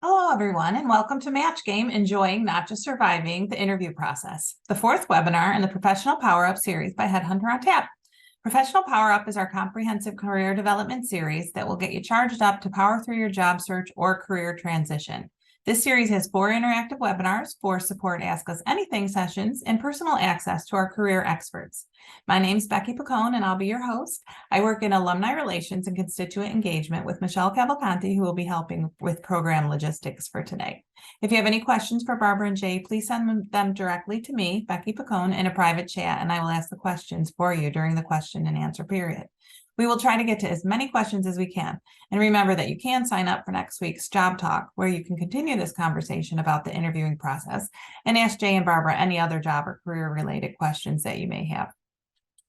Hello, everyone, and welcome to Match Game, Enjoying, Not Just Surviving the Interview Process, the fourth webinar in the Professional Power Up series by Headhunter on Tap. Professional Power Up is our comprehensive career development series that will get you charged up to power through your job search or career transition. This series has 4 interactive webinars, 4 support Ask Us Anything sessions, and personal access to our career experts. My name is Becky Picone, and I'll be your host. I work in alumni relations and constituent engagement with Michelle Cavalcanti, who will be helping with program logistics for today. If you have any questions for Barbara and Jay, please send them directly to me, Becky Picone, in a private chat, and I will ask the questions for you during the question and answer period. We will try to get to as many questions as we can. And remember that you can sign up for next week's Job Talk, where you can continue this conversation about the interviewing process and ask Jay and Barbara any other job or career related questions that you may have.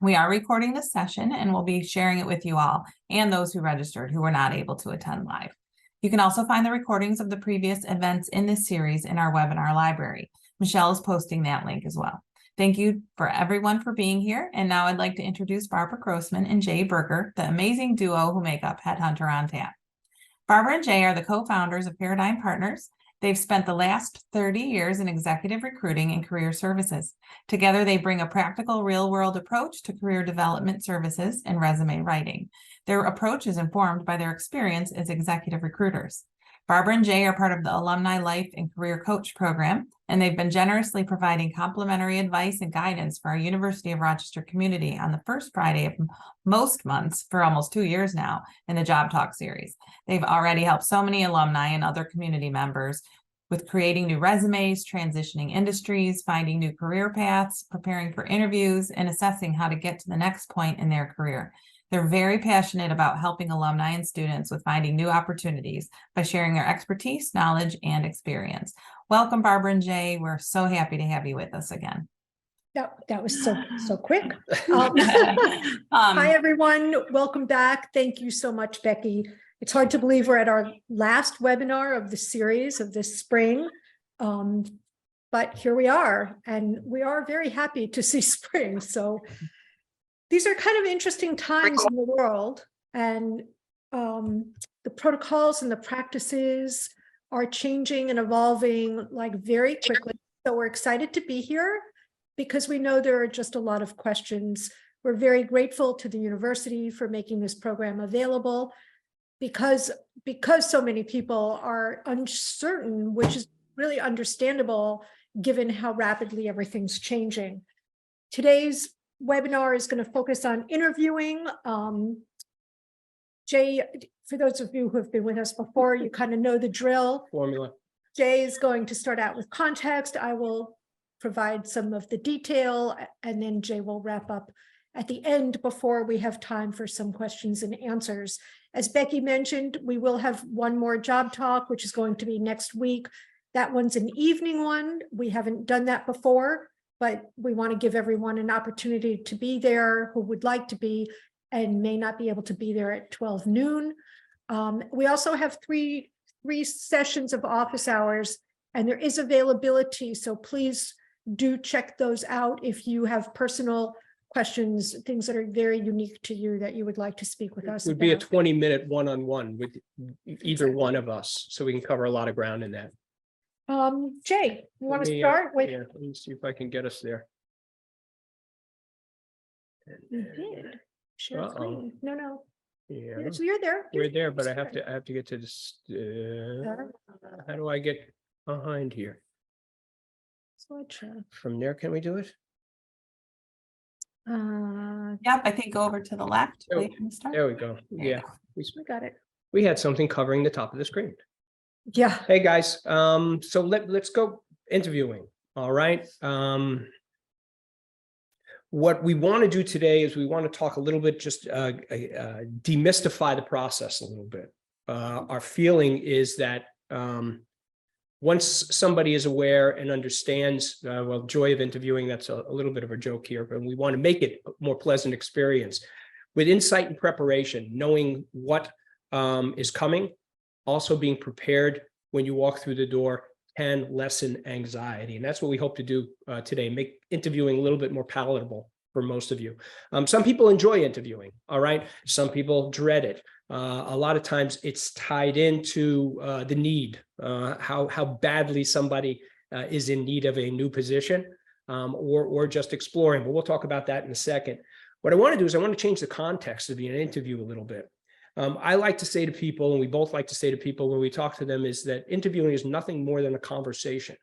We are recording this session and we'll be sharing it with you all and those who registered who were not able to attend live. You can also find the recordings of the previous events in this series in our webinar library. Michelle is posting that link as well. Thank you for everyone for being here. And now I'd like to introduce Barbara Grossman and Jay Berger, the amazing duo who make up Headhunter on Tap. Barbara and Jay are the co-founders of Paradigm Partners. They've spent the last 30 years in executive recruiting and career services. Together, they bring a practical, real-world approach to career development services and resume writing. Their approach is informed by their experience as executive recruiters. Barbara and Jay are part of the Alumni Life and Career Coach program, and they've been generously providing complimentary advice and guidance for our University of Rochester community on the first Friday of most months for almost 2 years now in the Job Talk series. They've already helped so many alumni and other community members with creating new resumes, transitioning industries, finding new career paths, preparing for interviews, and assessing how to get to the next point in their career. They're very passionate about helping alumni and students with finding new opportunities by sharing their expertise, knowledge, and experience. Welcome, Barbara and Jay. We're so happy to have you with us again. That was so quick. Hi, everyone. Welcome back. Thank you so much, Becky. It's hard to believe we're at our last webinar of the series of this spring, but here we are, and we are very happy to see spring. So these are kind of interesting times in the world, and the protocols and the practices are changing and evolving like very quickly. So we're excited to be here because we know there are just a lot of questions. We're very grateful to the university for making this program available because so many people are uncertain, which is really understandable given how rapidly everything's changing. Today's webinar is going to focus on interviewing. Jay, for those of you who have been with us before, you kind of know the drill. Formula. Jay is going to start out with context. I will provide some of the detail, and then Jay will wrap up at the end before we have time for some questions and answers. As Becky mentioned, we will have one more job talk, which is going to be next week. That one's an evening one. We haven't done that before, but we want to give everyone an opportunity to be there who would like to be and may not be able to be there at 12 noon. We also have three sessions of office hours, and there is availability. So please do check those out if you have personal questions, things that are very unique to you that you would like to speak with us It would be a 20-minute one-on-one with either one of us, so we can cover a lot of ground in that. Jay, you want to start with? Yeah, let me see if I can get us there. You did. Share screen. No. Yeah. So you're there. We're there, but I have to get to this. How do I get behind here? Slideshow. From there, can we do it? Yep, I think go over to the left. Oh, Wait, start. There we go. Yeah, I got it. we had something covering the top of the screen. Yeah. Hey guys, so let's go interviewing. All right. What we want to do today is we want to talk a little bit, just demystify the process a little bit. Our feeling is that once somebody is aware and understands, well, joy of interviewing, that's a little bit of a joke here, but we want to make it a more pleasant experience with insight and preparation, knowing what is coming, also being prepared when you walk through the door can lessen anxiety. And that's what we hope to do today, make interviewing a little bit more palatable for most of you. Some people enjoy interviewing, all right? Some people dread it. A lot of times it's tied into the need, how badly somebody is in need of a new position, or just exploring, but we'll talk about that in a second. What I want to do is I want to change the context of the interview a little bit. I like to say to people, and we both like to say to people when we talk to them, is that interviewing is nothing more than a conversation.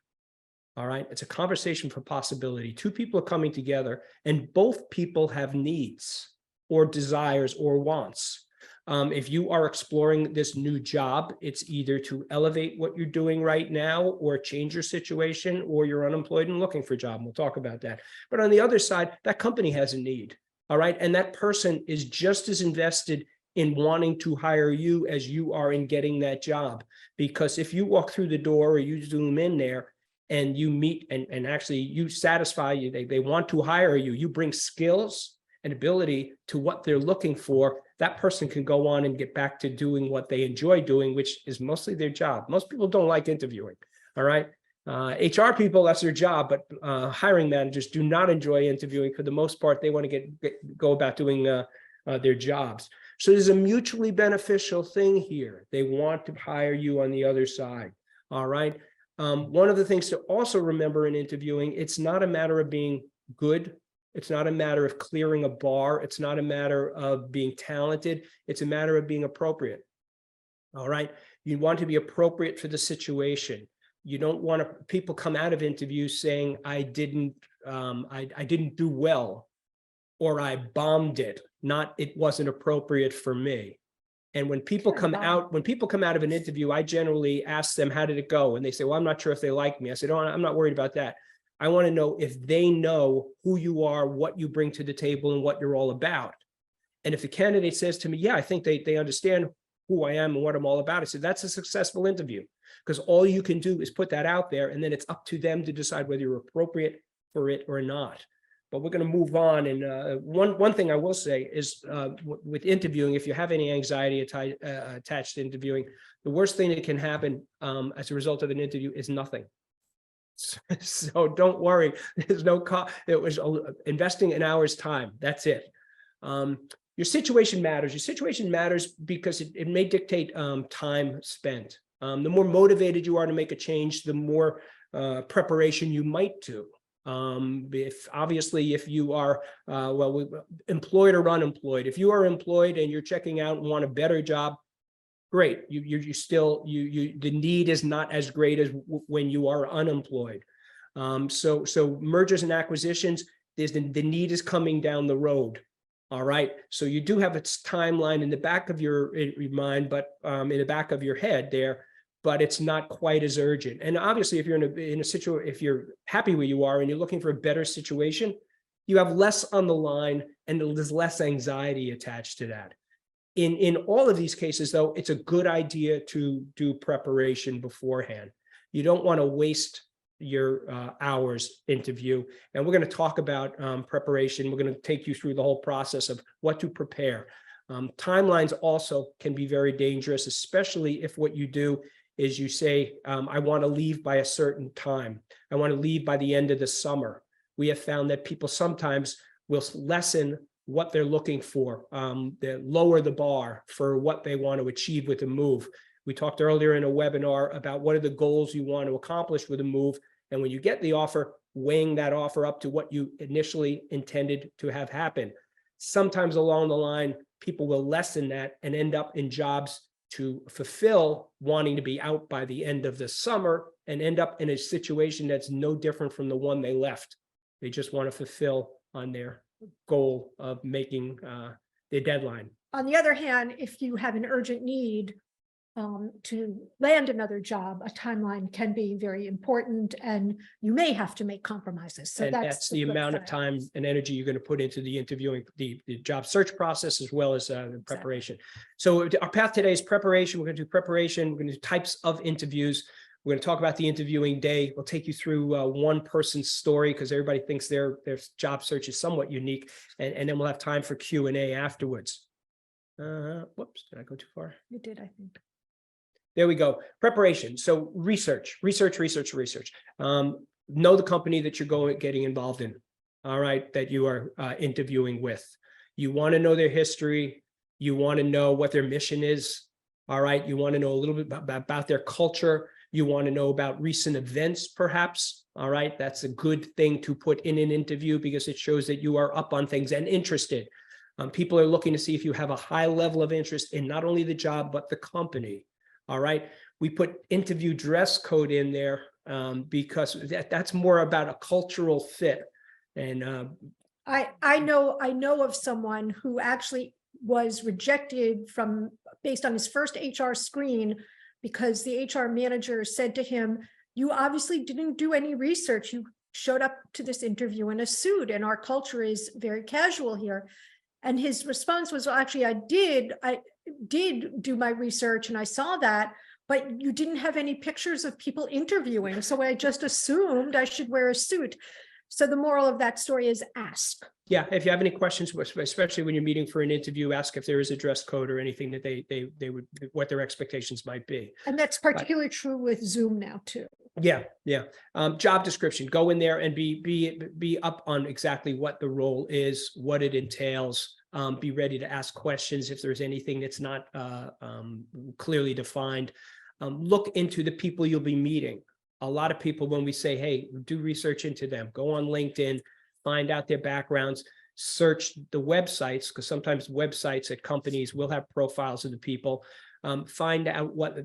All right. It's a conversation for possibility. Two people are coming together and both people have needs or desires or wants. If you are exploring this new job, it's either to elevate what you're doing right now or change your situation, or you're unemployed and looking for a job. We'll talk about that. But on the other side, that company has a need. All right. And that person is just as invested in wanting to hire you as you are in getting that job. Because if you walk through the door or you zoom in there, and you meet and actually you satisfy you, they want to hire you, you bring skills and ability to what they're looking for, that person can go on and get back to doing what they enjoy doing, which is mostly their job. Most people don't like interviewing, all right? HR people, that's their job, but hiring managers do not enjoy interviewing. For the most part, they want to go about doing their jobs. So there's a mutually beneficial thing here. They want to hire you on the other side, all right? One of the things to also remember in interviewing, it's not a matter of being good. It's not a matter of clearing a bar. It's not a matter of being talented. It's a matter of being appropriate. All right. You want to be appropriate for the situation. You don't want people come out of interviews saying, I didn't do well, or I bombed it. Not, it wasn't appropriate for me. And when people come out of an interview, I generally ask them, how did it go? And they say, well, I'm not sure if they like me. I said, oh, I'm not worried about that. I want to know if they know who you are, what you bring to the table, and what you're all about. And if the candidate says to me, yeah, I think they understand who I am and what I'm all about, I said, that's a successful interview, because all you can do is put that out there, and then it's up to them to decide whether you're appropriate for it or not. But we're going to move on. And one thing I will say is with interviewing, if you have any anxiety attached to interviewing, the worst thing that can happen as a result of an interview is nothing. So don't worry. There's no cost. It was investing an hour's time. That's it. Your situation matters. Your situation matters because it may dictate time spent. The more motivated you are to make a change, the more preparation you might do. If you are employed or unemployed, if you are employed and you're checking out and want a better job, great. The need is not as great as when you are unemployed. So mergers and acquisitions, the need is coming down the road. All right. So you do have its timeline in the back of your mind, but in the back of your head there. But it's not quite as urgent. And obviously, if you're in a situation, if you're happy where you are and you're looking for a better situation, you have less on the line and there's less anxiety attached to that. In all of these cases, though, it's a good idea to do preparation beforehand. You don't want to waste your hours interview. And we're going to talk about preparation. We're going to take you through the whole process of what to prepare. Timelines also can be very dangerous, especially if what you do is you say, I want to leave by a certain time. I want to leave by the end of the summer. We have found that people sometimes will lessen what they're looking for. They lower the bar for what they want to achieve with a move. We talked earlier in a webinar about what are the goals you want to accomplish with a move. And when you get the offer, weighing that offer up to what you initially intended to have happen. Sometimes along the line, people will lessen that and end up in jobs to fulfill wanting to be out by the end of the summer and end up in a situation that's no different from the one they left. They just want to fulfill on their goal of making their deadline. On the other hand, if you have an urgent need to land another job, a timeline can be very important and you may have to make compromises. So that's the amount of time and energy you're going to put into the interviewing, the job search process, as well as the preparation. So our path today is preparation. We're going to do preparation. We're going to do types of interviews. We're going to talk about the interviewing day. We'll take you through one person's story because everybody thinks their job search is somewhat unique. And then we'll have time for Q&A afterwards. Whoops, did I go too far? You did, I think. There we go. Preparation. So research. Know the company that you're getting involved in. all right, that you are interviewing with. You want to know their history. You want to know what their mission is. All right. You want to know a little bit about their culture. You want to know about recent events, perhaps. All right. That's a good thing to put in an interview because it shows that you are up on things and interested. People are looking to see if you have a high level of interest in not only the job, but the company. All right. We put interview dress code in there because that's more about a cultural fit. And I know of someone who actually was rejected based on his first HR screen because the HR manager said to him, "You obviously didn't do any research. You showed up to this interview in a suit, and our culture is very casual here." And his response was, "Well, actually, I did do my research and I saw that, but you didn't have any pictures of people interviewing. So I just assumed I should wear a suit." So the moral of that story is ask. yeah, if you have any questions, especially when you're meeting for an interview, ask if there is a dress code or anything that they would, what their expectations might be. And that's particularly true with Zoom now too. Yeah, yeah. Job description, go in there and be up on exactly what the role is, what it entails. Be ready to ask questions if there's anything that's not clearly defined. Look into the people you'll be meeting. A lot of people, when we say, hey, do research into them, go on LinkedIn, find out their backgrounds, search the websites, because sometimes websites at companies will have profiles of the people. Find out what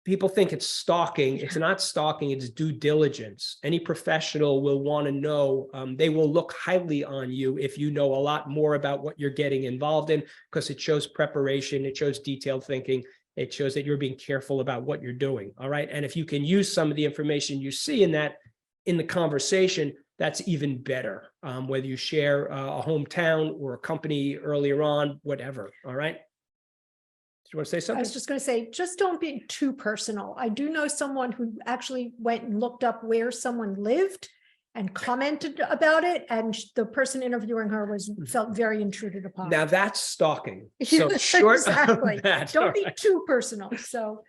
people think it's stalking. It's not stalking, it's due diligence. Any professional will want to know, they will look highly on you if you know a lot more about what you're getting involved in, because it shows preparation, it shows detailed thinking, it shows that you're being careful about what you're doing. All right. And if you can use some of the information you see in the conversation, that's even better. Whether you share a hometown or a company earlier on, whatever. All right. Do you want to say I something? was just going to say, just don't be too personal. I do know someone who actually went and looked up where someone lived and commented about it, and the person interviewing her felt very intruded upon. Now that's stalking. So short Exactly. of that, Don't all be right. too personal. So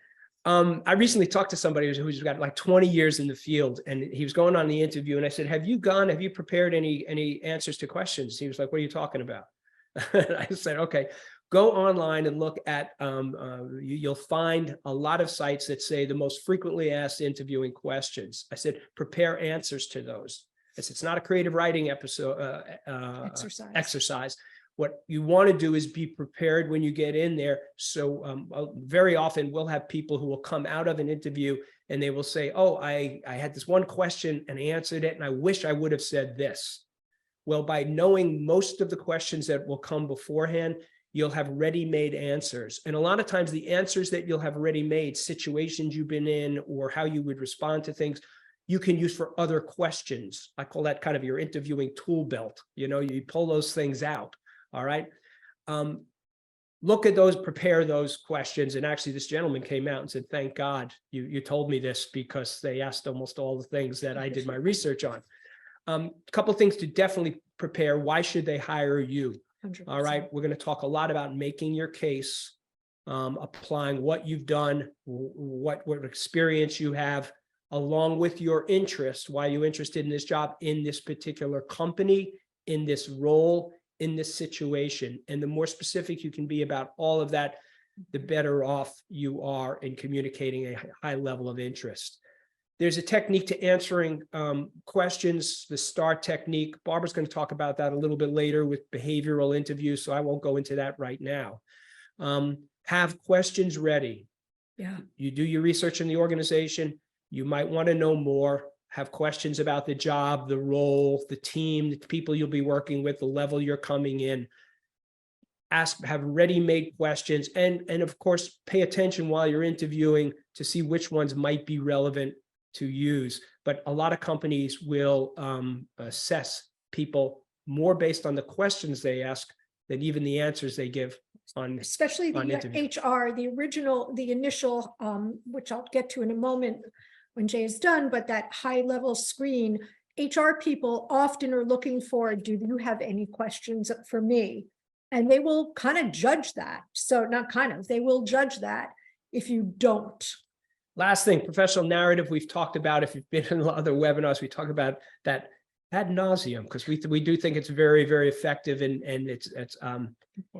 I recently talked to somebody who's got like 20 years in the field, and he was going on the interview, and I said, have you prepared any answers to questions? He was like, what are you talking about? I said, okay, go online and look at, you'll find a lot of sites that say the most frequently asked interviewing questions. I said, prepare answers to those. It's not a creative writing exercise. What you want to do is be prepared when you get in there. So very often we'll have people who will come out of an interview and they will say, oh, I had this one question and I answered it and I wish I would have said this. Well, by knowing most of the questions that will come beforehand, you'll have ready-made answers. And a lot of times the answers that you'll have ready-made, situations you've been in or how you would respond to things, you can use for other questions. I call that kind of your interviewing tool belt. You know, you pull those things out. All right. Look at those, prepare those questions. And actually this gentleman came out and said, thank God you told me this, because they asked almost all the things that I did my research on. A couple of things to definitely prepare. Why should they hire you? 100%. All right. We're going to talk a lot about making your case, applying what you've done, what experience you have, along with your interest, why you're interested in this job, in this particular company, in this role, in this situation. And the more specific you can be about all of that, the better off you are in communicating a high level of interest. There's a technique to answering questions, the STAR technique. Barbara's going to talk about that a little bit later with behavioral interviews, so I won't go into that right now. Have questions ready. Yeah. You do your research in the organization. You might want to know more. Have questions about the job, the role, the team, the people you'll be working with, the level you're coming in. Have ready-made questions, and of course, pay attention while you're interviewing to see which ones might be relevant to use. But a lot of companies will assess people more based on the questions they ask than even the answers they give on, especially the HR, the initial, which I'll get to in a moment when Jay is done, but that high level screen, HR people often are looking for, do you have any questions for me? And they will kind of judge that. So not kind of, they will judge that if you don't. Last thing, professional narrative. We've talked about, if you've been in other webinars, we talk about that ad nauseum, because we do think it's very, very effective, and it's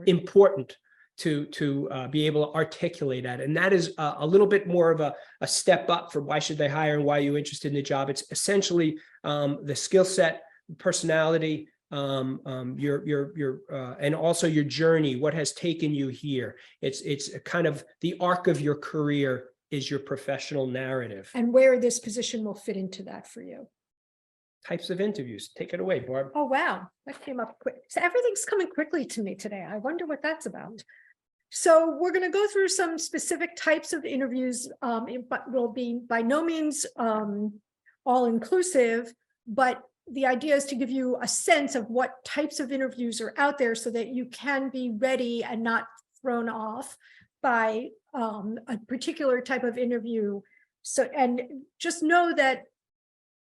important to be able to articulate that. And that is a little bit more of a step up for why should they hire and why are you interested in the job. It's essentially the skill set, personality, your and also your journey, what has taken you here. It's kind of the arc of your career is your professional narrative. And where this position will fit into that for you. Types of interviews. Take it away, Barb. Oh, wow. That came up quick. So everything's coming quickly to me today. I wonder what that's about. So we're going to go through some specific types of interviews, but will be by no means all inclusive, but the idea is to give you a sense of what types of interviews are out there so that you can be ready and not thrown off by a particular type of interview. So, and just know that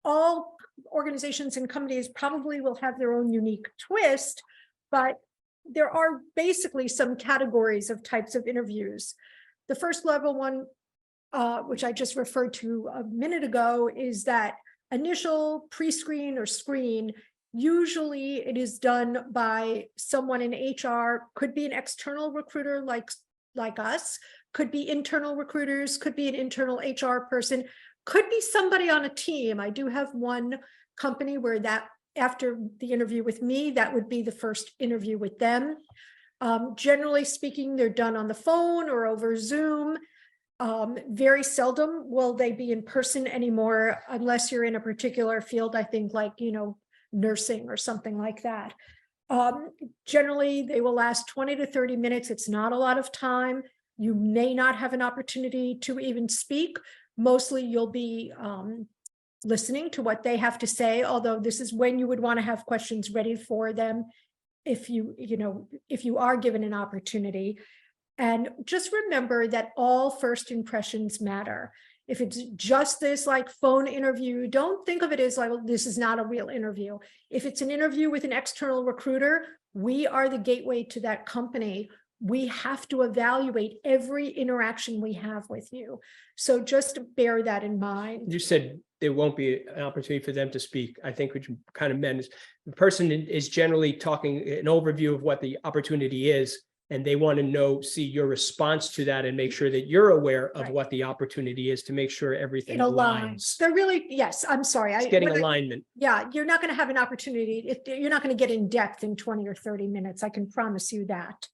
all organizations and companies probably will have their own unique twist, but there are basically some categories of types of interviews. The first level one, which I just referred to a minute ago, is that initial pre-screen or screen. Usually it is done by someone in HR, could be an external recruiter like us, could be internal recruiters, could be an internal HR person, could be somebody on a team. I do have one company where that after the interview with me, that would be the first interview with them. Generally speaking, they're done on the phone or over Zoom. Very seldom will they be in person anymore, unless you're in a particular field, I think like, nursing or something like that. Generally, they will last 20 to 30 minutes. It's not a lot of time. You may not have an opportunity to even speak. Mostly you'll be listening to what they have to say, although this is when you would want to have questions ready for them if you are given an opportunity. And just remember that all first impressions matter. If it's just this like phone interview, don't think of it as like, this is not a real interview. If it's an interview with an external recruiter, we are the gateway to that company. We have to evaluate every interaction we have with you. So just bear that in mind. You said there won't be an opportunity for them to speak. I think what you kind of meant is the person is generally talking an overview of what the opportunity is, and they want to see your response to that and make sure that you're aware of what the opportunity is to make sure everything aligns. They're really, yes, I'm sorry. It's getting alignment. Yeah, you're not going to have an opportunity. You're not going to get in depth in 20 or 30 minutes. I can promise you that.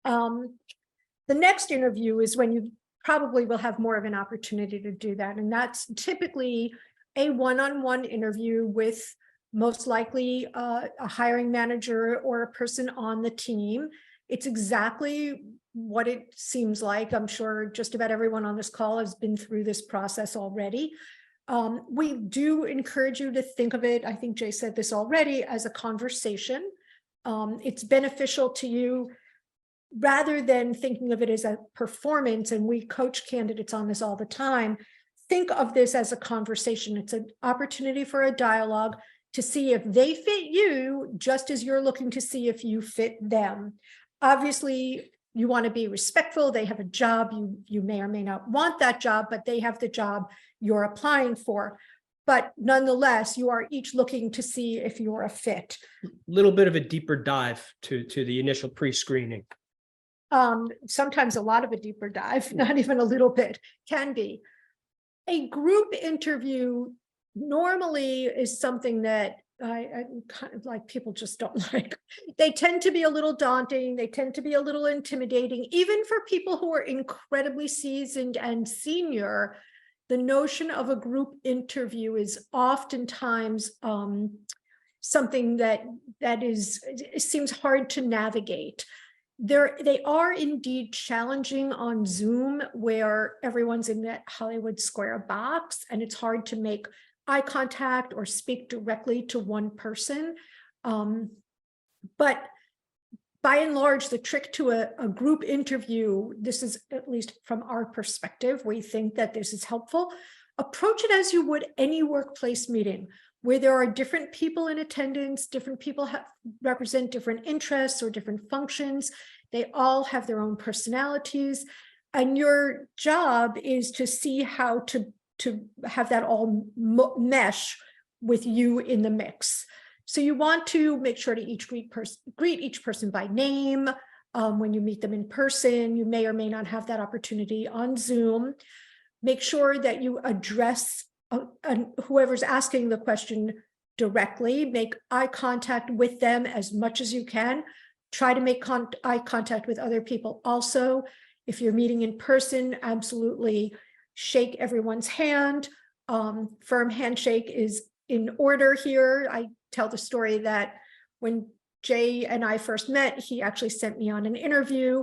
The next interview is when you probably will have more of an opportunity to do that. And that's typically a one-on-one interview with most likely a hiring manager or a person on the team. It's exactly what it seems like. I'm sure just about everyone on this call has been through this process already. We do encourage you to think of it, I think Jay said this already, as a conversation. It's beneficial to you rather than thinking of it as a performance, and we coach candidates on this all the time. Think of this as a conversation. It's an opportunity for a dialogue to see if they fit you, just as you're looking to see if you fit them. Obviously, you want to be respectful. They have a job. You may or may not want that job, but they have the job you're applying for. But nonetheless, you are each looking to see if you're a fit. A little bit of a deeper dive to the initial pre-screening. Sometimes a lot of a deeper dive, not even a little bit, can be. A group interview normally is something that I kind of like people just don't like. They tend to be a little daunting. They tend to be a little intimidating, even for people who are incredibly seasoned and senior. The notion of a group interview is oftentimes something that it seems hard to navigate. They are indeed challenging on Zoom, where everyone's in that Hollywood square box, and it's hard to make eye contact or speak directly to one person. But by and large, the trick to a group interview, this is at least from our perspective, we think that this is helpful. Approach it as you would any workplace meeting, where there are different people in attendance, different people represent different interests or different functions. They all have their own personalities. And your job is to see how to have that all mesh with you in the mix. So you want to make sure to greet each person by name. When you meet them in person, you may or may not have that opportunity on Zoom. Make sure that you address whoever's asking the question directly. Make eye contact with them as much as you can. Try to make eye contact with other people also. If you're meeting in person, absolutely shake everyone's hand. Firm handshake is in order here. I tell the story that when Jay and I first met, he actually sent me on an interview.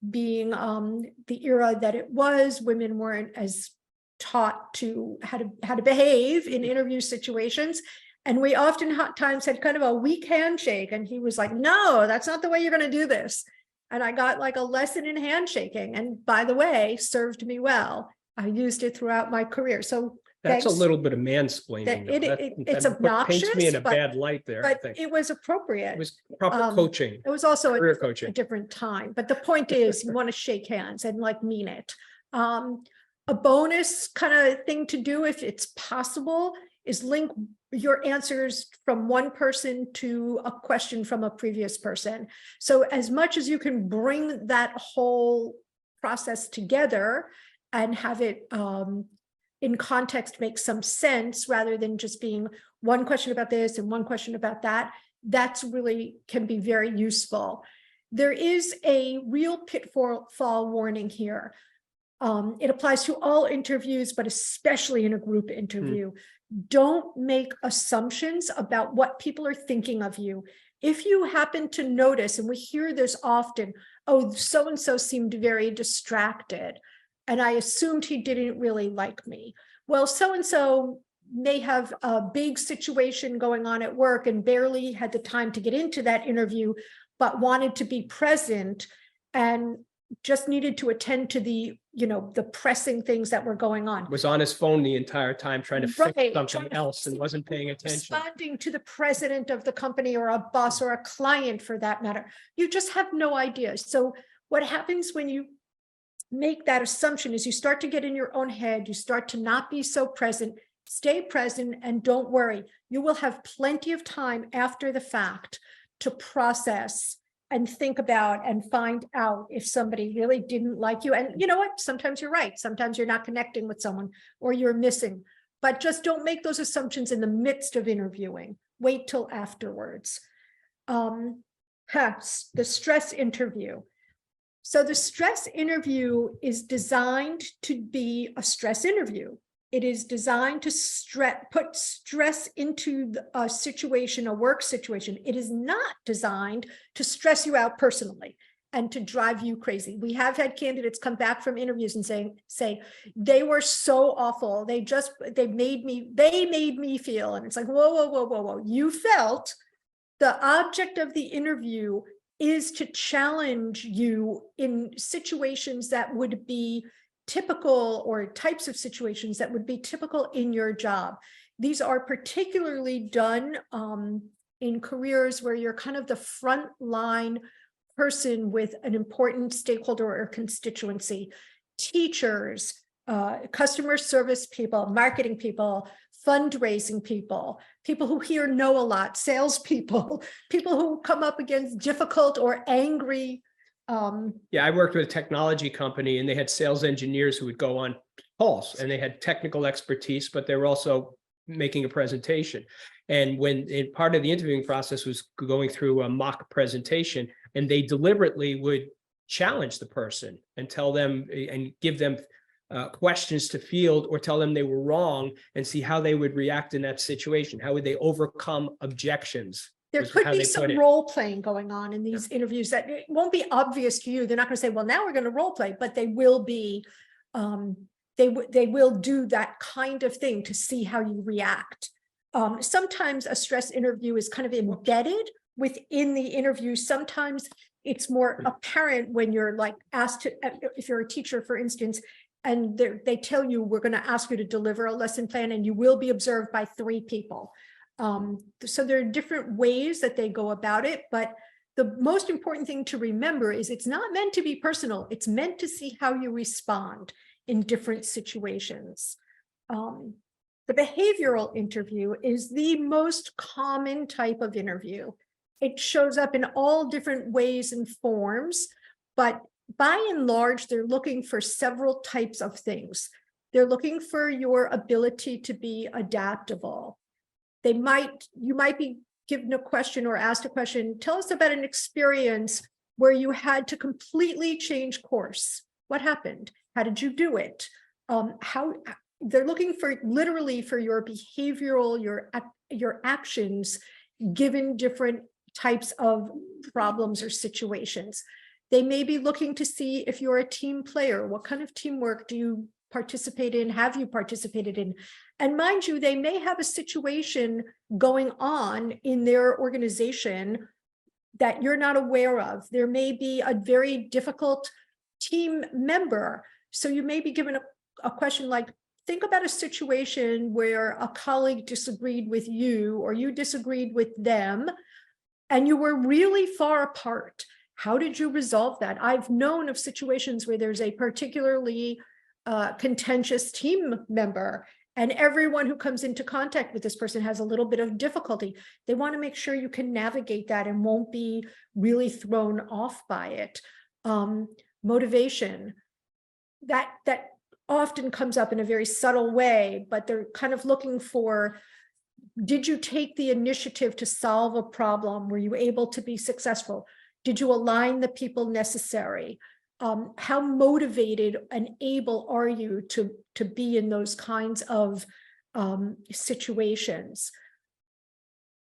Being the era that it was, women weren't as taught to how to behave in interview situations. And we oftentimes had kind of a weak handshake. And he was like, no, that's not the way you're going to do this. And I got like a lesson in handshaking. And by the way, served me well. I used it throughout my career. So that's a little bit of mansplaining. It's obnoxious. Paints me in a bad light there, I but think. it was appropriate. It was proper coaching. It was also career a coaching. different time. But the point is, you want to shake hands and like mean it. A bonus kind of thing to do, if it's possible, is link your answers from one person to a question from a previous person. So as much as you can bring that whole process together and have it in context make some sense, rather than just being one question about this and one question about that, that's really can be very useful. There is a real pitfall warning here. It applies to all interviews, but especially in a group interview. Don't make assumptions about what people are thinking of you. If you happen to notice, and we hear this often, oh, so-and-so seemed very distracted, and I assumed he didn't really like me. Well, so-and-so may have a big situation going on at work and barely had the time to get into that interview, but wanted to be present and just needed to attend to the pressing things that were going on. Was on his phone the entire time trying to fix something else and wasn't paying attention. Responding to the president of the company or a boss or a client for that matter. You just have no idea. So what happens when you make that assumption is you start to get in your own head, you start to not be so present. Stay present and don't worry. You will have plenty of time after the fact to process and think about and find out if somebody really didn't like you. And you know what? Sometimes you're right. Sometimes you're not connecting with someone or you're missing, but just don't make those assumptions in the midst of interviewing. Wait till afterwards. The stress interview. So the stress interview is designed to be a stress interview. It is designed to put stress into a situation, a work situation. It is not designed to stress you out personally and to drive you crazy. We have had candidates come back from interviews and say they were so awful. They made me feel, and it's like, whoa. You felt the object of the interview is to challenge you in situations that would be typical, or types of situations that would be typical in your job. These are particularly done in careers where you're kind of the front line person with an important stakeholder or constituency. Teachers, customer service people, marketing people, fundraising people, people who hear no a lot, salespeople, people who come up against difficult or angry. I worked with a technology company and they had sales engineers who would go on calls and they had technical expertise, but they were also making a presentation. And when part of the interviewing process was going through a mock presentation, and they deliberately would challenge the person and tell them and give them questions to field or tell them they were wrong and see how they would react in that situation. How would they overcome objections? There could be some role playing going on in these interviews that it won't be obvious to you. They're not going to say, well, now we're going to role play, but they will be, they will do that kind of thing to see how you react. Sometimes a stress interview is kind of embedded within the interview. Sometimes it's more apparent when you're like asked to, if you're a teacher, for instance, and they tell you, we're going to ask you to deliver a lesson plan and you will be observed by 3 people. So there are different ways that they go about it, but the most important thing to remember is it's not meant to be personal. It's meant to see how you respond in different situations. The behavioral interview is the most common type of interview. It shows up in all different ways and forms, but by and large, they're looking for several types of things. They're looking for your ability to be adaptable. You might be given a question or asked a question, tell us about an experience where you had to completely change course. What happened? How did you do it? They're looking for literally for your behavioral, your actions, given different types of problems or situations. They may be looking to see if you're a team player. What kind of teamwork do you participate in? Have you participated in? And mind you, they may have a situation going on in their organization that you're not aware of. There may be a very difficult team member. So you may be given a question like, think about a situation where a colleague disagreed with you or you disagreed with them and you were really far apart. How did you resolve that? I've known of situations where there's a particularly contentious team member and everyone who comes into contact with this person has a little bit of difficulty. They want to make sure you can navigate that and won't be really thrown off by it. Motivation, that often comes up in a very subtle way, but they're kind of looking for, did you take the initiative to solve a problem? Were you able to be successful? Did you align the people necessary? How motivated and able are you to be in those kinds of situations?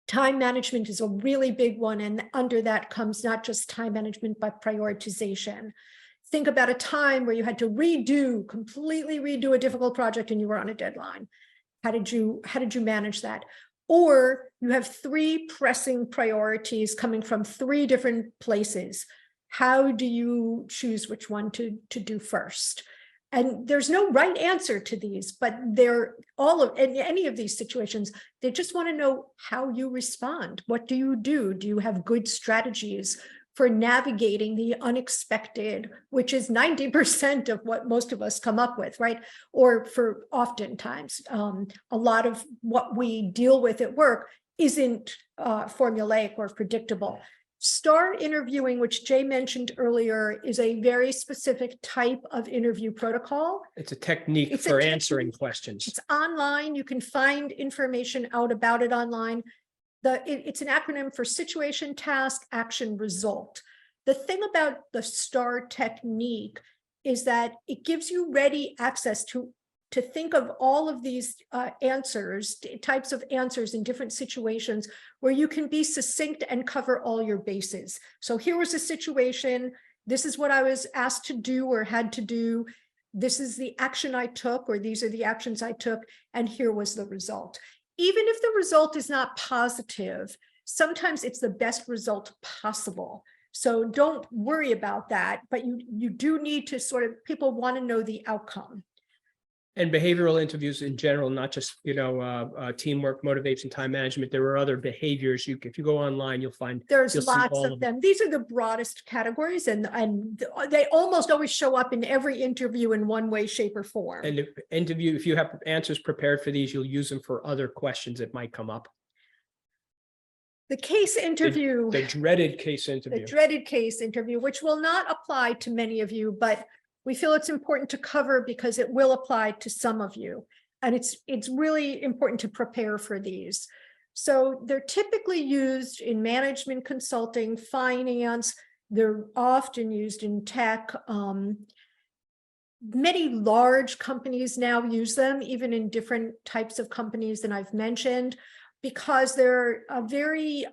Time management is a really big one, and under that comes not just time management, but prioritization. Think about a time where you had to completely redo a difficult project and you were on a deadline. How did you manage that? Or you have 3 pressing priorities coming from 3 different places. How do you choose which one to do first? And there's no right answer to these, but they're in any of these situations, they just want to know how you respond. What do you do? Do you have good strategies for navigating the unexpected, which is 90% of what most of us come up with, right? Or for oftentimes, a lot of what we deal with at work isn't formulaic or predictable. STAR interviewing, which Jay mentioned earlier, is a very specific type of interview protocol. It's a technique for answering questions. It's online. You can find information out about it online. It's an acronym for situation, task, action, result. The thing about the STAR technique is that it gives you ready access to think of all of these types of answers in different situations where you can be succinct and cover all your bases. So here was a situation. This is what I was asked to do or had to do. This is the action I took, or these are the actions I took, and here was the result. Even if the result is not positive, sometimes it's the best result possible. So don't worry about that, but you do need to people want to know the outcome. And behavioral interviews in general, not just, teamwork, motivation, time management. There are other behaviors. If you go online, you'll find there's lots of them. These are the broadest categories, and they almost always show up in every interview in one way, shape, or form. And if you have answers prepared for these, you'll use them for other questions that might come up. The case interview. The dreaded case interview. The dreaded case interview, which will not apply to many of you, but we feel it's important to cover because it will apply to some of you. And it's really important to prepare for these. So they're typically used in management consulting, finance. They're often used in tech. Many large companies now use them, even in different types of companies than I've mentioned, because they're a very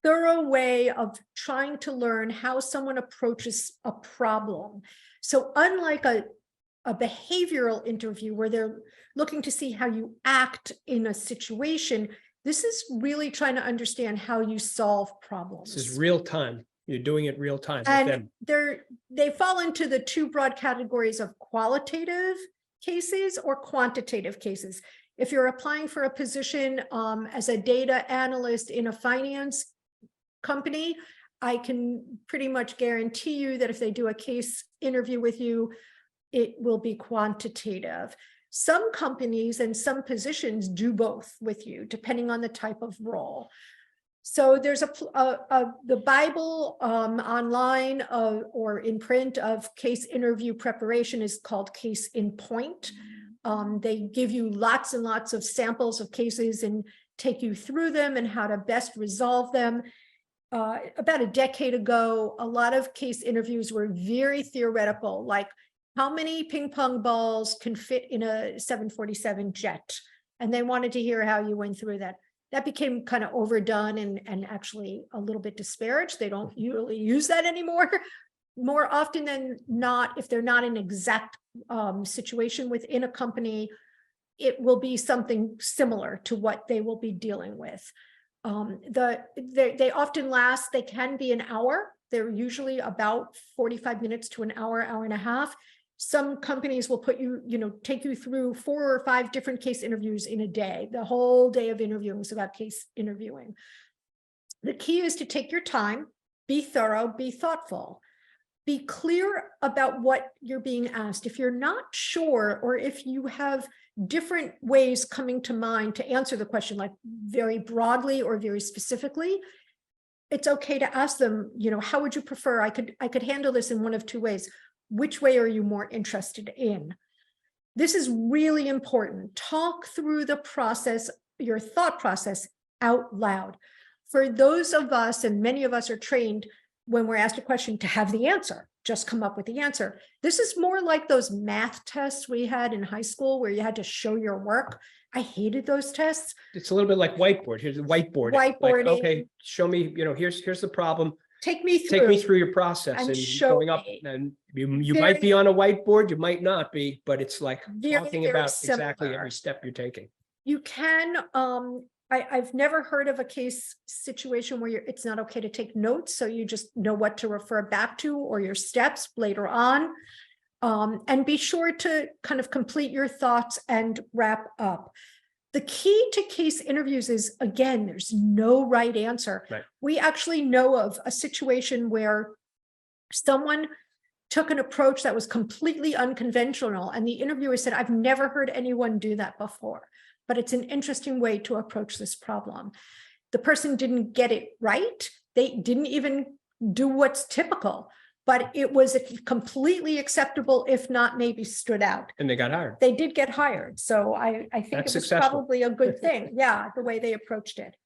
thorough way of trying to learn how someone approaches a problem. So unlike a behavioral interview where they're looking to see how you act in a situation, this is really trying to understand how you solve problems. This is real time. You're doing it real time with And them. they fall into the 2 broad categories of qualitative cases or quantitative cases. If you're applying for a position as a data analyst in a finance company, I can pretty much guarantee you that if they do a case interview with you, it will be quantitative. Some companies and some positions do both with you, depending on the type of role. So there's the Bible online or in print of case interview preparation is called Case in Point. They give you lots and lots of samples of cases and take you through them and how to best resolve them. About a decade ago, a lot of case interviews were very theoretical, like how many ping pong balls can fit in a 747 jet? And they wanted to hear how you went through that. That became kind of overdone and actually a little bit disparaged. They don't usually use that anymore. More often than not, if they're not in exact situation within a company, it will be something similar to what they will be dealing with. They often last, they can be an hour. They're usually about 45 minutes to an hour, hour and a half. Some companies will put you, take you through 4 or 5 different case interviews in a day. The whole day of interviewing is about case interviewing. The key is to take your time, be thorough, be thoughtful, be clear about what you're being asked. If you're not sure, or if you have different ways coming to mind to answer the question, like very broadly or very specifically, it's okay to ask them, how would you prefer? I could handle this in one of 2 ways. Which way are you more interested in? This is really important. Talk through the process, your thought process out loud. For those of us, and many of us are trained when we're asked a question to have the answer, just come up with the answer. This is more like those math tests we had in high school where you had to show your work. I hated those tests. It's a little bit like whiteboard. Here's the whiteboard. Like, Whiteboarding. okay, show me, here's the problem. Take me through your process and show going up. me. And you might be on a whiteboard, you might not be, but it's like talking very about similar. exactly every step you're taking. You can, I've never heard of a case situation where it's not okay to take notes. So you just know what to refer back to or your steps later on. And be sure to kind of complete your thoughts and wrap up. The key to case interviews is, again, there's no right answer. Right. We actually know of a situation where someone took an approach that was completely unconventional, and the interviewer said, I've never heard anyone do that before, but it's an interesting way to approach this problem. The person didn't get it right. They didn't even do what's typical, but it was completely acceptable, if not maybe stood out. And they got hired. They did get hired. So I think That's it was successful. probably a good thing. Yeah, the way they approached it.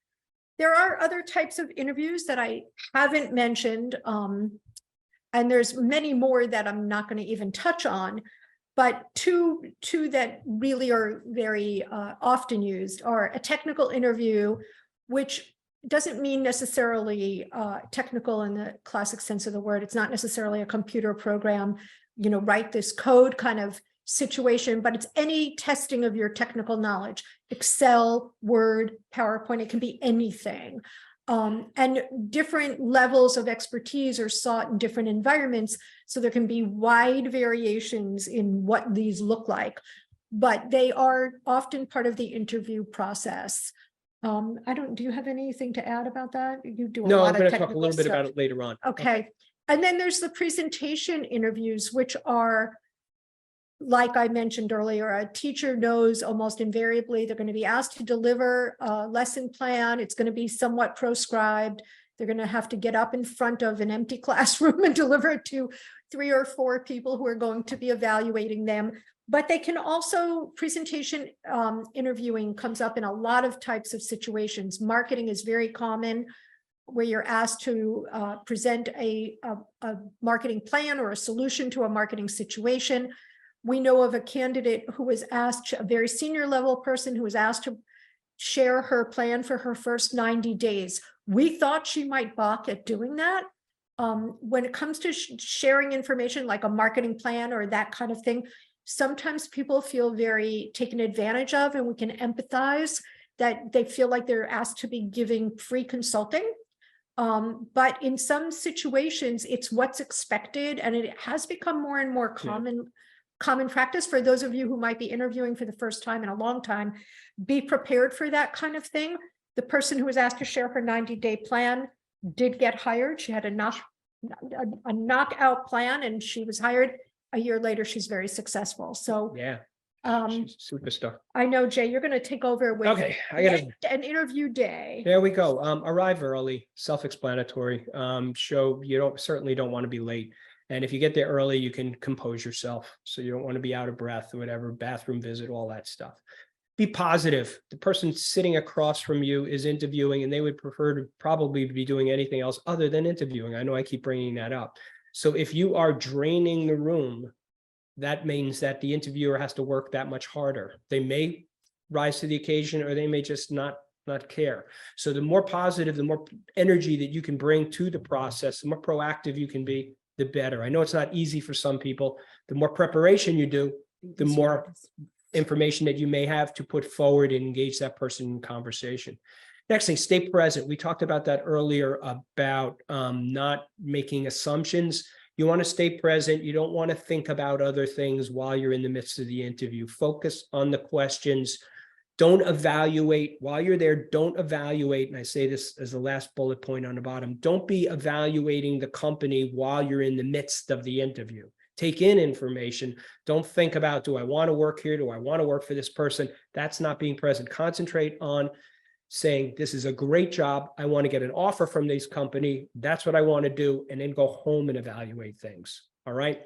There are other types of interviews that I haven't mentioned. And there's many more that I'm not going to even touch on. But two that really are very often used are a technical interview, which doesn't mean necessarily technical in the classic sense of the word. It's not necessarily a computer program, write this code kind of situation, but it's any testing of your technical knowledge, Excel, Word, PowerPoint, it can be anything. And different levels of expertise are sought in different environments. So there can be wide variations in what these look like, but they are often part of the interview process. Do you have anything to add about that? You do a No, lot I'm of going to talk a technical little bit stuff. about it later on. Okay. And then there's the presentation interviews, which are, like I mentioned earlier, a teacher knows almost invariably they're going to be asked to deliver a lesson plan. It's going to be somewhat proscribed. They're going to have to get up in front of an empty classroom and deliver it to 3 or 4 people who are going to be evaluating them. But they can also, presentation interviewing comes up in a lot of types of situations. Marketing is very common, where you're asked to present a marketing plan or a solution to a marketing situation. We know of a candidate who was asked, a very senior level person who was asked to share her plan for her first 90 days. We thought she might balk at doing that. When it comes to sharing information like a marketing plan or that kind of thing, sometimes people feel very taken advantage of, and we can empathize that they feel like they're asked to be giving free consulting. But in some situations, it's what's expected, and it has become more and more common practice. For those of you who might be interviewing for the first time in a long time, be prepared for that kind of thing. The person who was asked to share her 90-day plan did get hired. She had a knockout plan, and she was hired. A year later, she's very successful. So Yeah. Superstar. I know, Jay, you're going to take over with Okay, I gotta, an interview day. there we go. Arrive early, self-explanatory. Show you certainly don't want to be late. And if you get there early, you can compose yourself. So you don't want to be out of breath or whatever, bathroom visit, all that stuff. Be positive. The person sitting across from you is interviewing and they would prefer to probably be doing anything else other than interviewing. I know I keep bringing that up. So if you are draining the room, that means that the interviewer has to work that much harder. They may rise to the occasion or they may just not care. So the more positive, the more energy that you can bring to the process, the more proactive you can be, the better. I know it's not easy for some people. The more preparation you do, the more information that you may have to put forward and engage that person in conversation. Next thing, stay present. We talked about that earlier about not making assumptions. You want to stay present. You don't want to think about other things while you're in the midst of the interview. Focus on the questions. Don't evaluate while you're there. Don't evaluate. And I say this as the last bullet point on the bottom. Don't be evaluating the company while you're in the midst of the interview. Take in information. Don't think about, do I want to work here? Do I want to work for this person? That's not being present. Concentrate on saying, this is a great job. I want to get an offer from this company. That's what I want to do. And then go home and evaluate things. All right.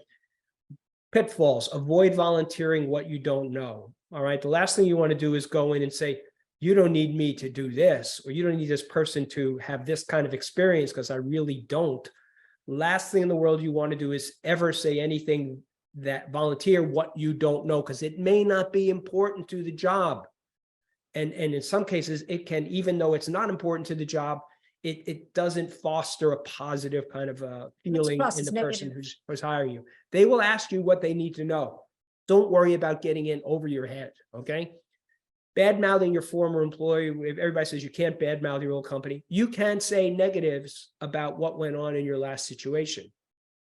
Pitfalls, avoid volunteering what you don't know. All right. The last thing you want to do is go in and say, you don't need me to do this, or you don't need this person to have this kind of experience because I really don't. Last thing in the world you want to do is ever say anything that volunteer what you don't know, because it may not be important to the job. And in some cases, it can, even though it's not important to the job, it doesn't foster a positive kind of a feeling in the person who's hiring you. They will ask you what they need to know. Don't worry about getting in over your head, okay? Bad mouthing your former employee. Everybody says you can't bad mouth your old company. You can say negatives about what went on in your last situation.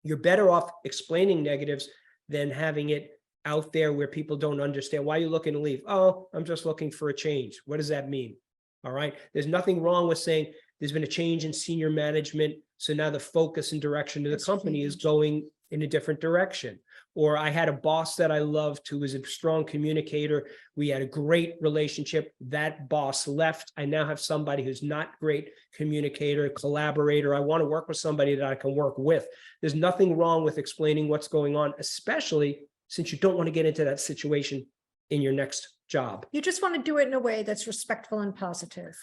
You're better off explaining negatives than having it out there where people don't understand. Why are you looking to leave? Oh, I'm just looking for a change. What does that mean? All right. There's nothing wrong with saying there's been a change in senior management. So now the focus and direction of the company is going in a different direction. Or I had a boss that I loved who was a strong communicator. We had a great relationship. That boss left. I now have somebody who's not great communicator, collaborator. I want to work with somebody that I can work with. There's nothing wrong with explaining what's going on, especially since you don't want to get into that situation in your next job. You just want to do it in a way that's respectful and positive.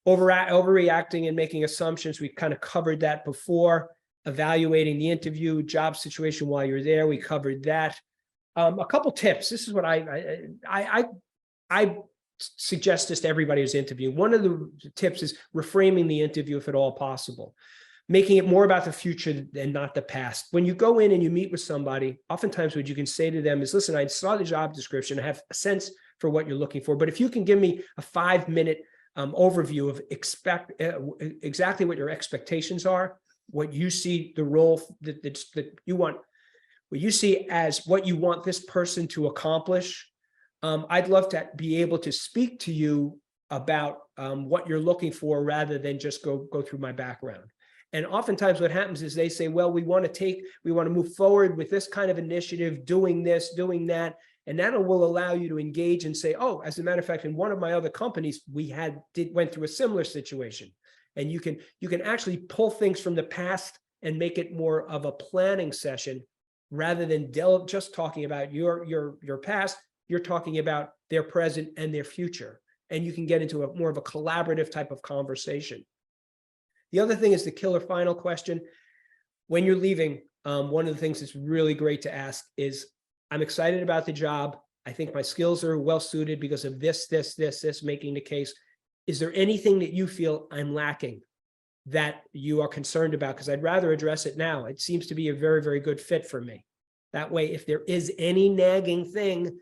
Overreacting and making assumptions. We kind of covered that before. Evaluating the interview, job situation while you're there. We covered that. A couple tips. This is what I suggest this to everybody who's interviewing. One of the tips is reframing the interview if at all possible. Making it more about the future and not the past. When you go in and you meet with somebody, oftentimes what you can say to them is, listen, I saw the job description. I have a sense for what you're looking for. But if you can give me a 5-minute overview of exactly what your expectations are, what you see the role that you want, what you see as what you want this person to accomplish. I'd love to be able to speak to you about what you're looking for rather than just go through my background. And oftentimes what happens is they say, well, we want to move forward with this kind of initiative, doing this, doing that. And that will allow you to engage and say, oh, as a matter of fact, in one of my other companies, we went through a similar situation. And you can actually pull things from the past and make it more of a planning session rather than just talking about your past. You're talking about their present and their future. And you can get into a more of a collaborative type of conversation. The other thing is the killer final question. When you're leaving, one of the things that's really great to ask is, I'm excited about the job. I think my skills are well suited because of this, making the case. Is there anything that you feel I'm lacking that you are concerned about? Because I'd rather address it now. It seems to be a very, very good fit for me. That way, if there is any nagging thing,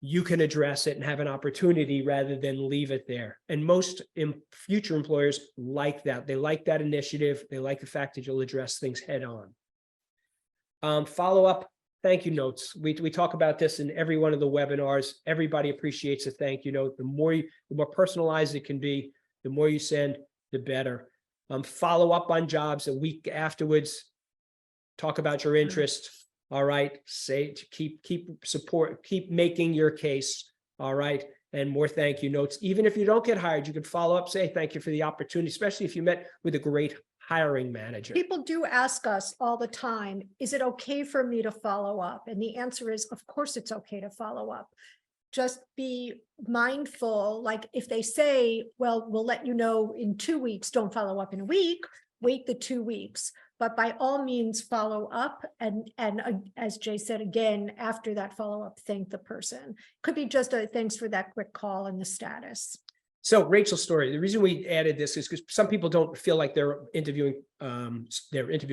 you can address it and have an opportunity rather than leave it there. And most future employers like that. They like that initiative. They like the fact that you'll address things head on. Follow up. Thank you notes. We talk about this in every one of the webinars. Everybody appreciates a thank you note. The more personalized it can be, the more you send, the better. Follow up on jobs a week afterwards. Talk about your interest. all right, say, to keep making your case, all right, and more thank you notes. Even if you don't get hired, you could follow up, say thank you for the opportunity, especially if you met with a great hiring manager. People do ask us all the time, is it okay for me to follow up? And the answer is, of course, it's okay to follow up. Just be mindful, like if they say, well, we'll let you know in 2 weeks, don't follow up in a week, wait the 2 weeks. But by all means, follow up. And as Jay said, again, after that follow-up, thank the person. Could be just a thanks for that quick call and the status. So Rachel's story, the reason we added this is because some people don't feel like their interviewing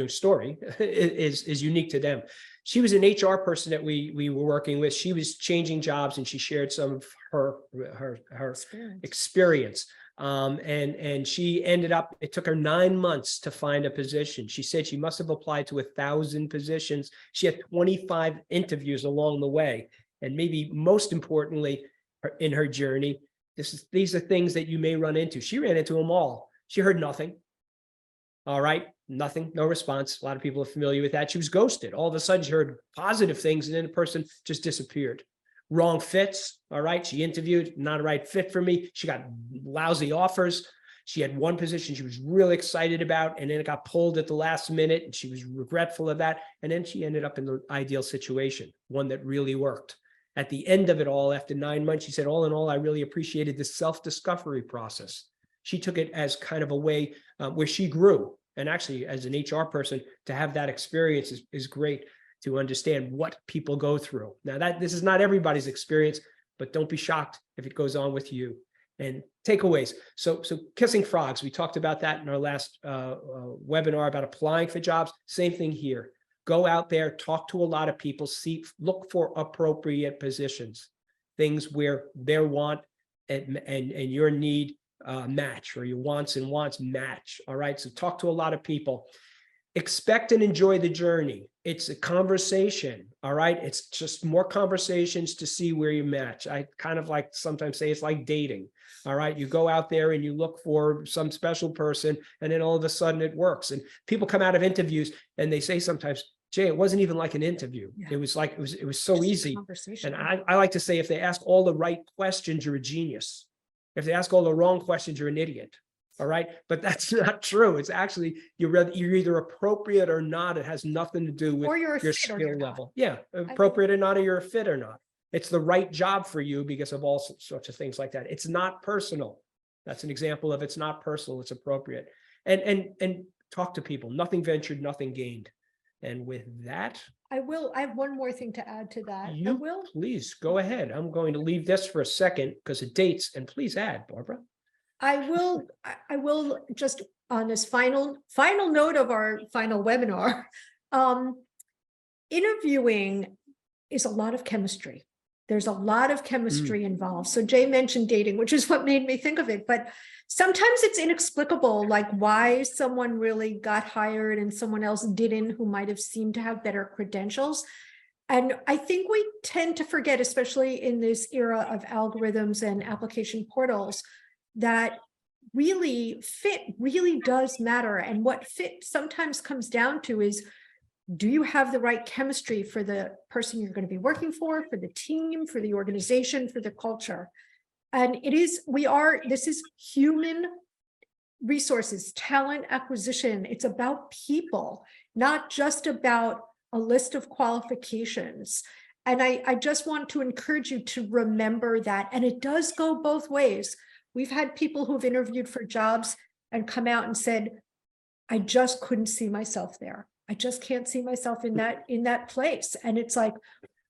story is unique to them. She was an HR person that we were working with. She was changing jobs and she shared some of her experience. And she ended up, it took her 9 months to find a position. She said she must have applied to 1,000 positions. She had 25 interviews along the way. And maybe most importantly, in her journey, these are things that you may run into. She ran into them all. She heard nothing. All right, nothing, no response. A lot of people are familiar with that. She was ghosted. All of a sudden, she heard positive things, and then the person just disappeared. Wrong fits. All right, she interviewed, not a right fit for me. She got lousy offers. She had one position she was really excited about, and then it got pulled at the last minute, and she was regretful of that. And then she ended up in the ideal situation, one that really worked. At the end of it all, after 9 months, she said, all in all, I really appreciated the self-discovery process. She took it as kind of a way where she grew. And actually, as an HR person, to have that experience is great to understand what people go through. Now, this is not everybody's experience, but don't be shocked if it goes on with you. And takeaways. So kissing frogs, we talked about that in our last webinar about applying for jobs. Same thing here. Go out there, talk to a lot of people, look for appropriate positions, things where their want and your need match, or your wants match. All right. So talk to a lot of people. Expect and enjoy the journey. It's a conversation. All right. It's just more conversations to see where you match. I kind of like sometimes say it's like dating. All right. You go out there and you look for some special person, and then all of a sudden it works. And people come out of interviews and they say sometimes, Jay, it wasn't even like an interview. Yeah. It was like, it was so easy. And I like to say, if they ask all the right questions, you're a genius. If they ask all the wrong questions, you're an idiot. All right. But that's not true. It's actually, you're either appropriate or not. It has nothing to do with your skill level. Yeah. Appropriate or not, or you're a fit or not. It's the right job for you because of all sorts of things like that. It's not personal. That's an example of it's not personal. It's appropriate. And talk to people. Nothing ventured, nothing gained. And with that, I have one more thing to add to that. Please go ahead. I'm going to leave this for a second because it dates, and please add, Barbara. I will just on this final note of our final webinar, interviewing is a lot of chemistry. There's a lot of chemistry involved. So Jay mentioned dating, which is what made me think of it. But sometimes it's inexplicable, like why someone really got hired and someone else didn't, who might have seemed to have better credentials. And I think we tend to forget, especially in this era of algorithms and application portals, that really fit really does matter. And what fit sometimes comes down to is, do you have the right chemistry for the person you're going to be working for the team, for the organization, for the culture? And this is human resources, talent acquisition. It's about people, not just about a list of qualifications. And I just want to encourage you to remember that. And it does go both ways. We've had people who've interviewed for jobs and come out and said, I just couldn't see myself there. I just can't see myself in that place. And it's like,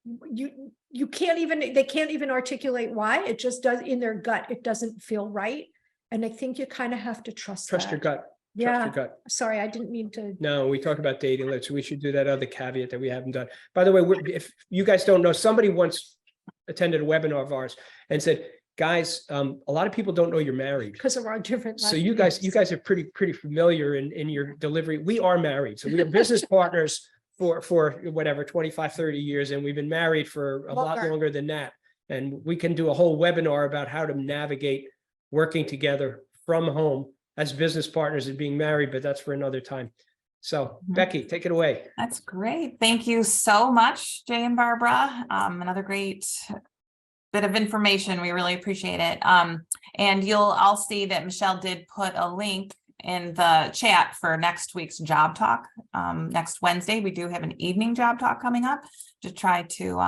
they can't even articulate why. It just does in their gut. It doesn't feel right. And I think you kind of have to trust your gut. Yeah. Trust your gut. Sorry, I didn't mean to. No, we talked about dating. So we should do that other caveat that we haven't done. By the way, if you guys don't know, somebody once attended a webinar of ours and said, guys, a lot of people don't know you're married because of our different. So you guys are pretty familiar in your delivery. We are married. So we are business partners for whatever, 25, 30 years. And we've been married for a lot longer than that. And we can do a whole webinar about how to navigate working together from home as business partners and being married, but that's for another time. So Becky, take it away. That's great. Thank you so much, Jay and Barbara. Another great bit of information. We really appreciate it. And you'll all see that Michelle did put a link in the chat for next week's job talk. Next Wednesday, we do have an evening job talk coming up to try to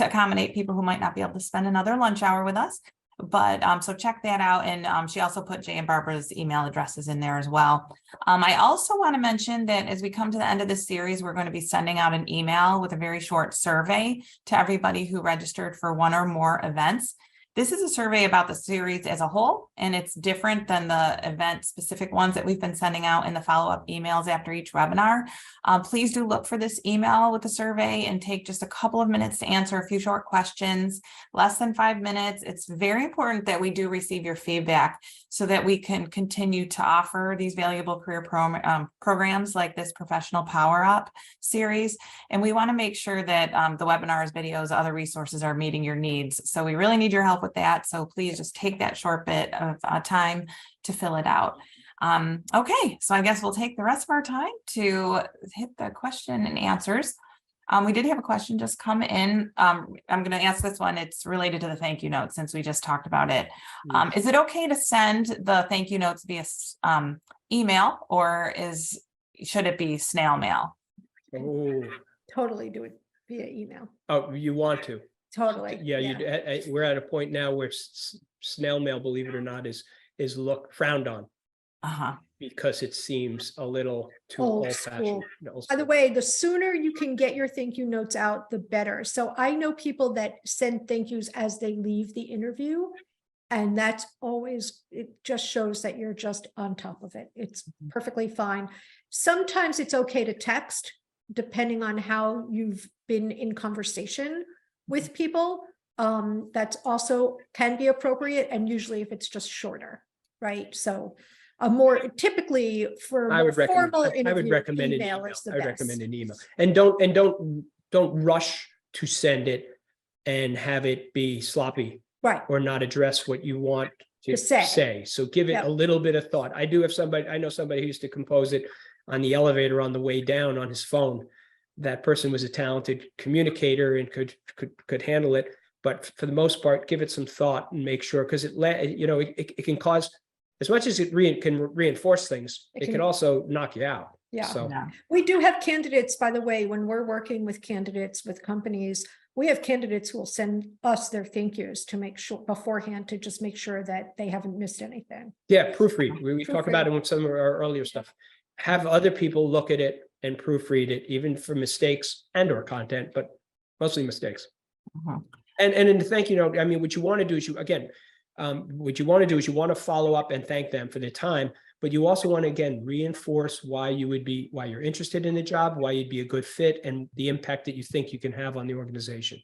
accommodate people who might not be able to spend another lunch hour with us. But so check that out. And she also put Jay and Barbara's email addresses in there as well. I also want to mention that as we come to the end of this series, we're going to be sending out an email with a very short survey to everybody who registered for one or more events. This is a survey about the series as a whole, and it's different than the event specific ones that we've been sending out in the follow-up emails after each webinar. Please do look for this email with the survey and take just a couple of minutes to answer a few short questions, less than 5 minutes. It's very important that we do receive your feedback so that we can continue to offer these valuable career programs like this Professional Power Up series. And we want to make sure that the webinars, videos, other resources are meeting your needs. So we really need your help with that. So please just take that short bit of time to fill it out. Okay, so I guess we'll take the rest of our time to hit the question and answers. We did have a question just come in. I'm going to ask this one. It's related to the thank you note since we just talked about it. Is it okay to send the thank you notes via email, or should it be snail mail? Oh, Totally do it via email. oh, you want to? Totally. Yeah, we're at a point now where snail mail, believe it or not, is frowned on because it seems a little too Old old-fashioned. By the way, the sooner you can get your thank you notes out, the better. So I know people that send thank yous as they leave the interview. And that's always, it just shows that you're just on top of it. It's perfectly fine. Sometimes it's okay to text, depending on how you've been in conversation with people. That's also can be appropriate, and usually if it's just shorter, right? So a more typically for I would formal recommend, I would interview, recommend an email email. is the I would best. recommend an email. And don't rush to send it and have it be sloppy Right. or not address what you want to To say. say. So give it Yep. a little bit of thought. I know somebody who used to compose it on the elevator on the way down on his phone. That person was a talented communicator and could handle it. But for the most part, give it some thought and make sure, because it can cause, as much as it can reinforce things, it can also knock you out. Yeah. So We do have candidates, by the way, when we're working with candidates with companies, we have candidates who will send us their thank yous to make sure beforehand, to just make sure that they haven't missed anything. yeah, proofread. We talk about it with some of our earlier stuff. Have other people look at it and proofread it, even for mistakes and or content, but mostly mistakes. And in the thank you note, I mean, what you want to do is you want to follow up and thank them for their time, but you also want to, again, reinforce why you're interested in the job, why you'd be a good fit, and the impact that you think you can have on the organization.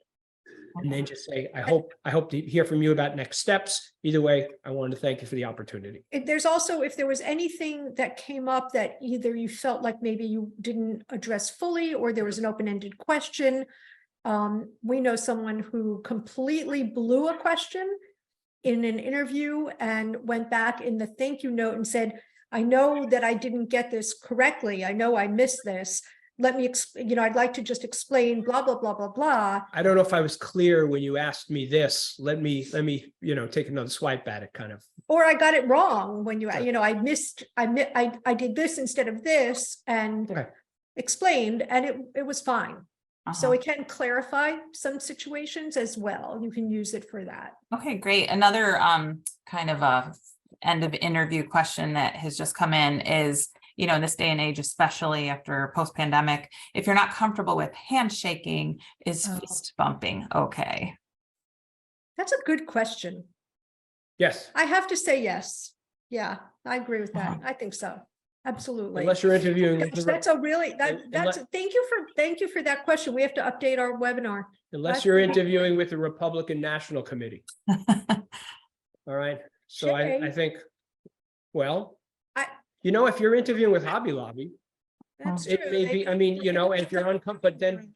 And then just say, I hope to hear from you about next steps. Either way, I wanted to thank you for the opportunity. There's also, if there was anything that came up that either you felt like maybe you didn't address fully, or there was an open-ended question. We know someone who completely blew a question in an interview and went back in the thank you note and said, I know that I didn't get this correctly. I know I missed this. Let me, I'd like to just explain blah, blah, blah, blah, blah. I don't know if I was clear when you asked me this. Let me, take another swipe at it, kind of. Or I got it wrong when I did this instead of this and explained, and it was fine. So it can clarify some situations as well. You can use it for that. Okay, great. Another kind of a end of interview question that has just come in is, in this day and age, especially after post-pandemic, if you're not comfortable with handshaking, is fist bumping okay? That's a good question. Yes. I have to say yes. Yeah, I agree with that. I think so. Absolutely. Unless you're interviewing. That's a really, thank you for that question. We have to update our webinar. Unless you're interviewing with the Republican National Committee. All right. So I think, if you're interviewing with Hobby Lobby, it may be, and if you're uncomfortable, but then,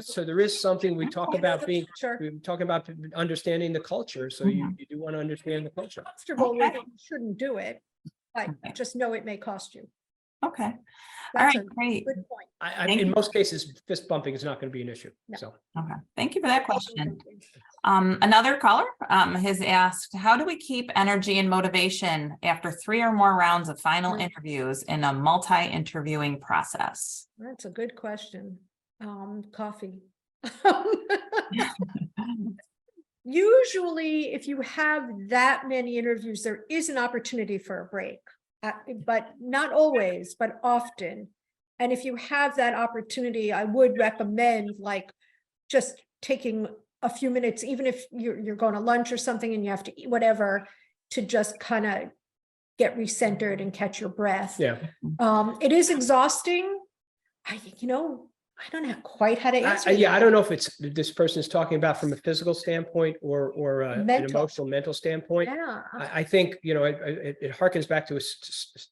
so there is something we talk about we're talking about understanding the culture. So you do want to understand the culture. Comfortable with it, you shouldn't do it, but just know it may cost you. Okay. All That's right, a great. good point. Thank In you. most cases, fist bumping is not going to be an issue. No. So Okay, thank you for that question. Another caller has asked, how do we keep energy and motivation after 3 or more rounds of final interviews in a multi-interviewing process? That's a good question. Coffee. Usually, if you have that many interviews, there is an opportunity for a break, but not always, but often. And if you have that opportunity, I would recommend like just taking a few minutes, even if you're going to lunch or something and you have to eat whatever, to just kind of get recentered and catch your breath. yeah, It is exhausting. I don't know quite how to answer. I don't know if it's this person is talking about from a physical standpoint or an emotional, mental standpoint. Yeah. I think, it harkens back to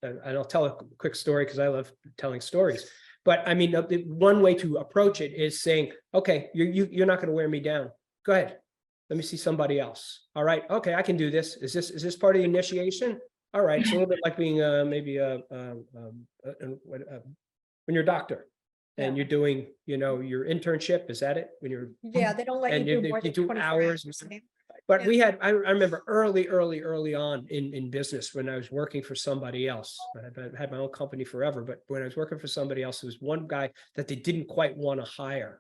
and I'll tell a quick story because I love telling stories. But I mean, one way to approach it is saying, okay, you're not going to wear me down. Go ahead. Let me see somebody else. All right. Okay, I can do this. Is this part of the initiation? All right. It's a little bit like being maybe when you're a doctor and you're doing, your internship. Is that it? When you're They don't let and you do you more than do 24 hours. But we had, I remember early on in business when I was working for somebody else. I had my own company forever, but when I was working for somebody else, there was one guy that they didn't quite want to hire.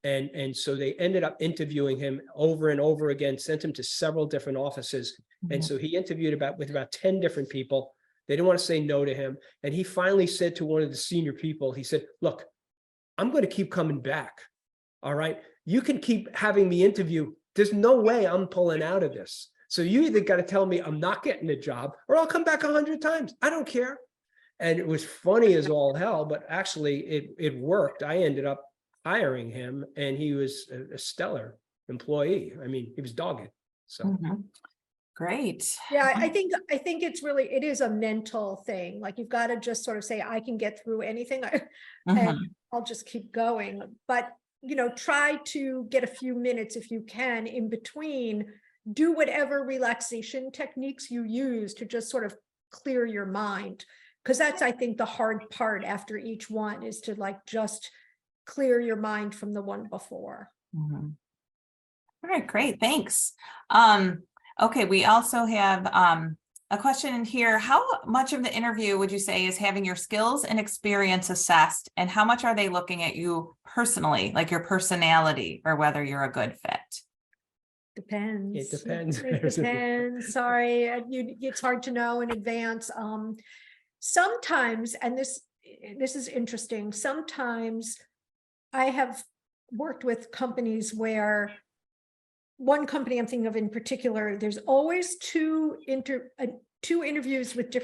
And so they ended up interviewing him over and over again, sent him to several different offices. And so he interviewed with about 10 different people. They didn't want to say no to him. And he finally said to one of the senior people, he said, look, I'm going to keep coming back. All right. You can keep having me interview. There's no way I'm pulling out of this. So you either got to tell me I'm not getting a job or I'll come back 100 times. I don't care. And it was funny as all hell, but actually it worked. I ended up hiring him and he was a stellar employee. I mean, he was dogged. So. Great. Yeah, I think it is a mental thing. Like you've got to just sort of say, I can get through anything and I'll just keep going. But, try to get a few minutes if you can in between, do whatever relaxation techniques you use to just sort of clear your mind. Because that's, I think, the hard part after each one is to like just clear your mind from the one before. All right, great. Thanks. Okay, we also have a question in here. How much of the interview would you say is having your skills and experience assessed, and how much are they looking at you personally, like your personality, or whether you're a good fit? Depends. It depends. It depends. Sorry, it's hard to know in advance. Sometimes, and this is interesting, sometimes I have worked with companies where one company I'm thinking of in particular, there's always two interviews with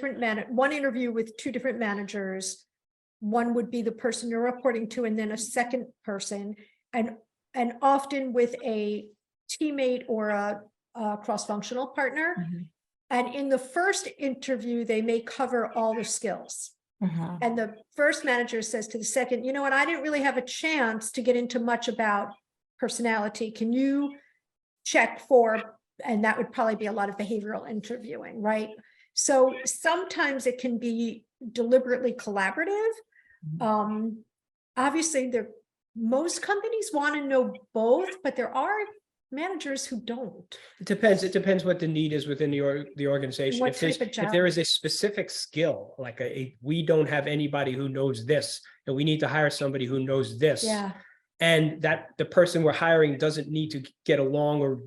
one interview with 2 different managers. One would be the person you're reporting to, and then a second person, and often with a teammate or a cross-functional partner. And in the first interview, they may cover all the skills. And the first manager says to the second, you know what, I didn't really have a chance to get into much about personality. Can you check for, and that would probably be a lot of behavioral interviewing, right? So sometimes it can be deliberately collaborative. Obviously, most companies want to know both, but there are managers who don't. It depends what the need is within the organization. What type of If job? there is a specific skill, like we don't have anybody who knows this, and we need to hire somebody who knows this. Yeah. And that the person we're hiring doesn't need to get along or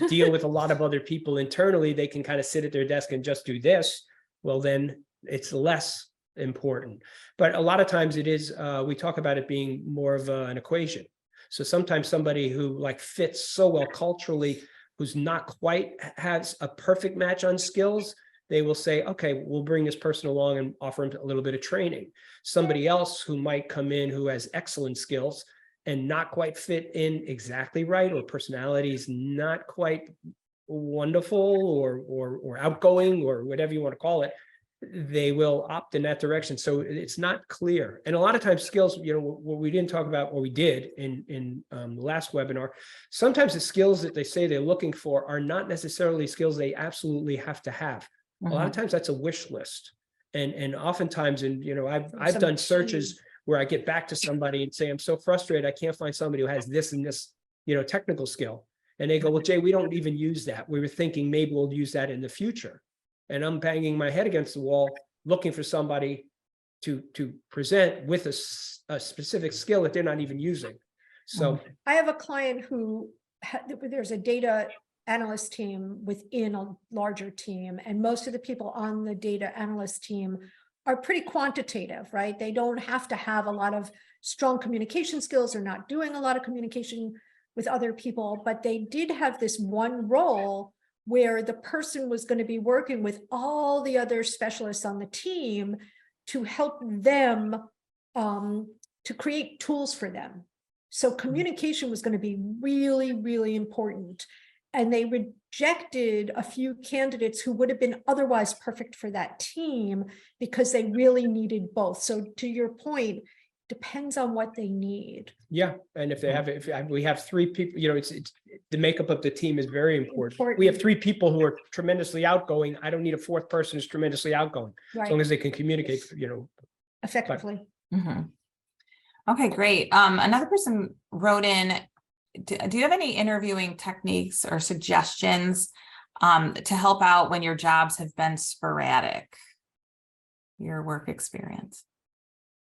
deal with a lot of other people internally. They can kind of sit at their desk and just do this. Well, then it's less important. But a lot of times it is, we talk about it being more of an equation. So sometimes somebody who like fits so well culturally, who's not quite has a perfect match on skills, they will say, okay, we'll bring this person along and offer him a little bit of training. Somebody else who might come in who has excellent skills and not quite fit in exactly right, or personality is not quite wonderful or outgoing or whatever you want to call it, they will opt in that direction. So it's not clear. And a lot of times skills, what we didn't talk about, what we did in the last webinar, sometimes the skills that they say they're looking for are not necessarily skills they absolutely have to have. A lot of times that's a wish list. And oftentimes, and I've Some done searches where I get back to somebody and say, I'm so frustrated, I can't find somebody who has this and this, technical skill. And they go, well, Jay, we don't even use that. We were thinking maybe we'll use that in the future. And I'm banging my head against the wall, looking for somebody to present with a specific skill that they're not even using. So I have a client who there's a data analyst team within a larger team, and most of the people on the data analyst team are pretty quantitative, right? They don't have to have a lot of strong communication skills or not doing a lot of communication with other people, but they did have this one role where the person was going to be working with all the other specialists on the team to help them to create tools for them. So communication was going to be really, really important. And they rejected a few candidates who would have been otherwise perfect for that team because they really needed both. So to your point, depends on what they need. yeah, and if we have three people, it's the makeup of the team is very important. We have three people who are tremendously outgoing. I don't need a fourth person who's tremendously outgoing, as long as they can communicate, effectively. Okay, great. Another person wrote in, do you have any interviewing techniques or suggestions to help out when your jobs have been sporadic? Your work experience.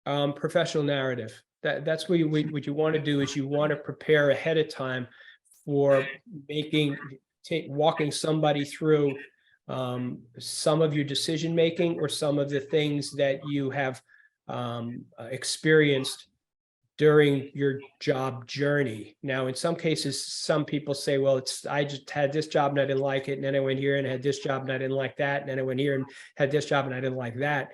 Professional narrative. That's what you want to do is you want to prepare ahead of time for walking somebody through some of your decision making or some of the things that you have experienced during your job journey. Now, in some cases, some people say, well, I just had this job and I didn't like it. And then I went here and had this job and I didn't like that. And then I went here and had this job and I didn't like that.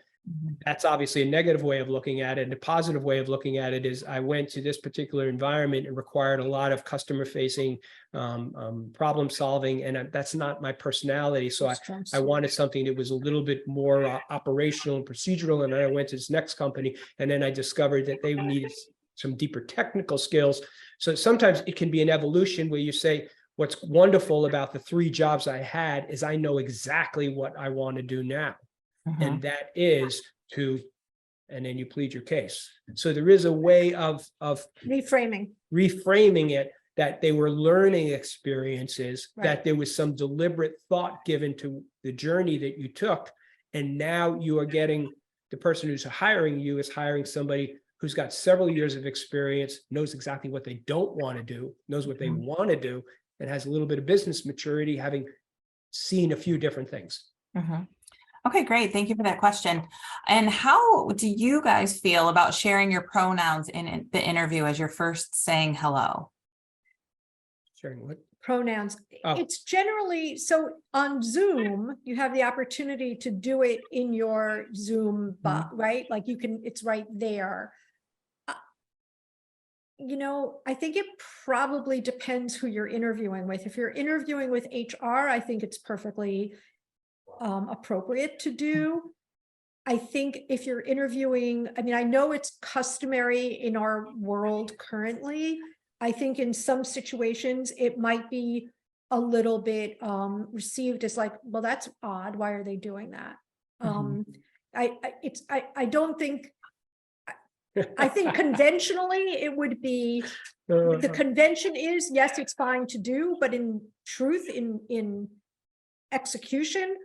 That's obviously a negative way of looking at it. And the positive way of looking at it is I went to this particular environment and required a lot of customer facing problem solving. And that's not my personality. So I wanted something that was a little bit more operational and procedural. And then I went to this next company and then I discovered that they needed some deeper technical skills. So sometimes it can be an evolution where you say, what's wonderful about the 3 jobs I had is I know exactly what I want to do now. And that is and then you plead your case. So there is a way of reframing it, that they were learning experiences, that there was some deliberate thought given to the journey that you took. And now you are getting the person who's hiring you is hiring somebody who's got several years of experience, knows exactly what they don't want to do, knows what they want to do, and has a little bit of business maturity, having seen a few different things. Okay, great. Thank you for that question. And how do you guys feel about sharing your pronouns in the interview as you're first saying hello? Sharing what? Pronouns. It's generally, so on Zoom, you have the opportunity to do it in your Zoom bot, right? Like it's right there. I think it probably depends who you're interviewing with. If you're interviewing with HR, I think it's perfectly appropriate to do. I think if you're interviewing, I know it's customary in our world currently. I think in some situations it might be a little bit received as like, well, that's odd. Why are they doing that? I think conventionally it would be, the convention is, yes, it's fine to do, but in truth, in execution,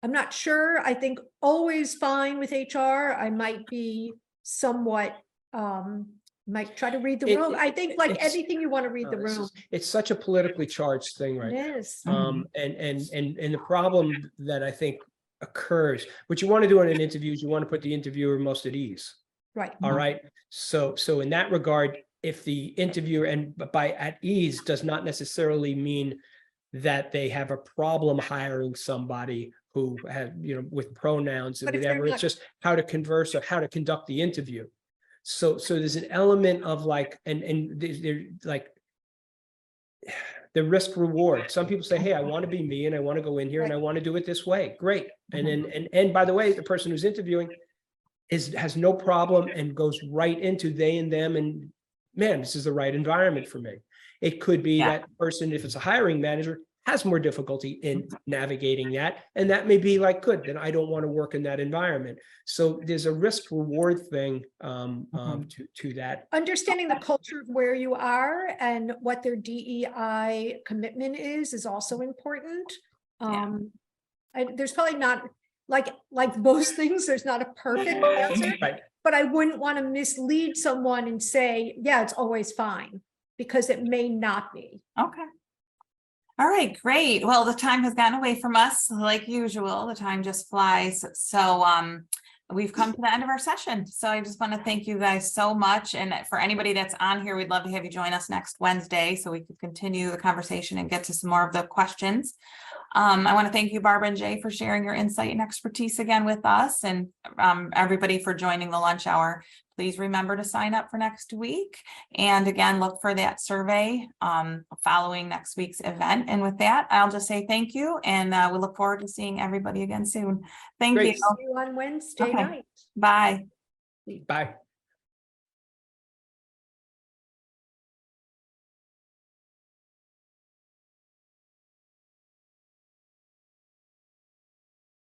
I'm not sure. I think always fine with HR. I might be somewhat, might try to read the room. I think like anything you want to read the room. It's such a politically charged thing right now. It is. And the problem that I think occurs, what you want to do in an interview is you want to put the interviewer most at ease. Right. All right. So in that regard, if the interviewer, and by at ease does not necessarily mean that they have a problem hiring somebody who had, with pronouns and whatever, it's just how to converse or how to conduct the interview. So there's an element of like, and they're like the risk reward. Some people say, hey, I want to be me and I want to go in here and I want to do it this way. Great. And then, and by the way, the person who's interviewing has no problem and goes right into they and them, and man, this is the right environment for me. It could be that person, if it's a hiring manager, has more difficulty in navigating that. And that may be like, good, then I don't want to work in that environment. So there's a risk reward thing to that. Understanding the culture of where you are and what their DEI commitment is also important. Yeah. There's probably not, like most things, there's not a perfect answer, Right. but I wouldn't want to mislead someone and say, yeah, it's always fine, because it may not be. Okay. All right, great. Well, the time has gotten away from us like usual. The time just flies. So we've come to the end of our session. So I just want to thank you guys so much. And for anybody that's on here, we'd love to have you join us next Wednesday so we could continue the conversation and get to some more of the questions. I want to thank you, Barbara and Jay, for sharing your insight and expertise again with us, and everybody for joining the lunch hour. Please remember to sign up for next week. And again, look for that survey following next week's event. And with that, I'll just say thank you. And we look forward to seeing everybody again soon. Thank Great. you. See you on Wednesday Okay. night. Bye. Bye.